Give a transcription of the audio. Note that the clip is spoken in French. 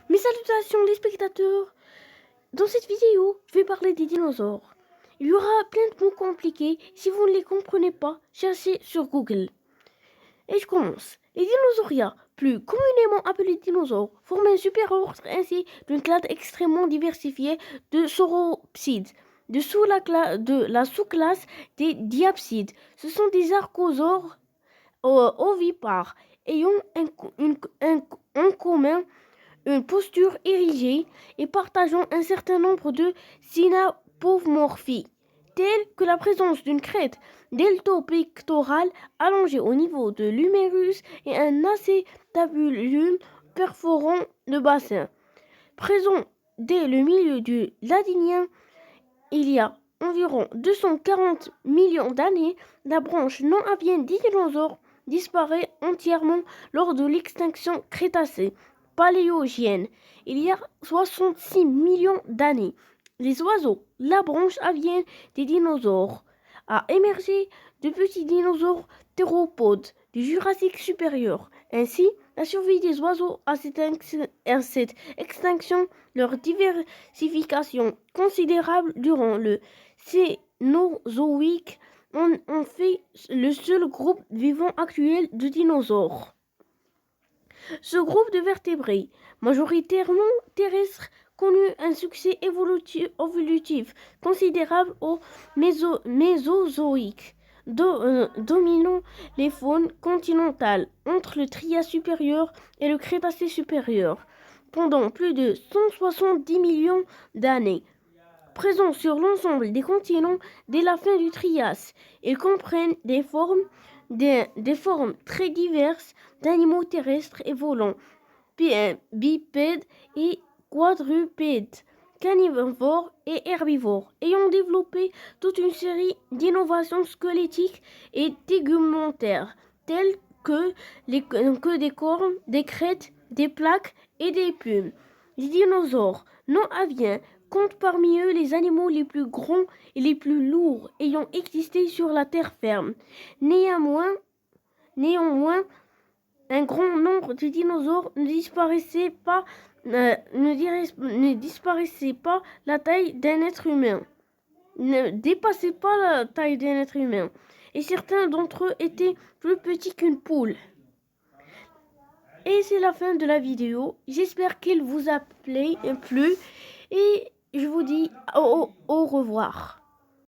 Mes salutations les spectateurs. Dans cette vidéo, je vais parler des dinosaures. Il y aura plein de mots compliqués. Si vous ne les comprenez pas, cherchez sur Google. Et je commence. Les dinosauria, plus communément appelés dinosaures, forment un superordre ainsi d'une classe extrêmement diversifiée de sauropsides. De la sous-classe des diapsides. Ce sont des archosaures ovipares ayant en commun une posture érigée et partageant un certain nombre de synapomorphies, telles que la présence d'une crête deltopectorale allongée au niveau de l'humérus et un acétabulum perforant le bassin. Présent dès le milieu du Ladinien, il y a environ 240 millions d'années, la branche non avienne des dinosaures disparaît entièrement lors de l'extinction crétacée paléogienne, il y a 66 millions d'années. Les oiseaux, la branche avienne des dinosaures, a émergé de petits dinosaures théropodes du Jurassique supérieur. Ainsi, la survie des oiseaux à cette extinction, leur diversification considérable durant le Cénozoïque en fait le seul groupe vivant actuel de dinosaures. Ce groupe de vertébrés, majoritairement terrestres, connut un succès évolutif considérable au Mésozoïque, dominant les faunes continentales entre le Trias supérieur et le Crétacé supérieur pendant plus de 170 millions d'années. Présents sur l'ensemble des continents dès la fin du Trias, ils comprennent des formes très diverses d'animaux terrestres et volants, bipèdes et quadrupèdes, carnivores et herbivores, ayant développé toute une série d'innovations squelettiques et tegumentaires, telles que des cornes, des crêtes, des plaques et des plumes. Les dinosaures non aviens comptent parmi eux les animaux les plus grands et les plus lourds ayant existé sur la terre ferme. Néanmoins, un grand nombre de dinosaures ne disparaissaient pas la taille d'un être humain, ne dépassaient pas la taille d'un être humain, et certains d'entre eux étaient plus petits qu'une poule. Et c'est la fin de la vidéo. J'espère qu'il vous a plu et je vous dis au revoir.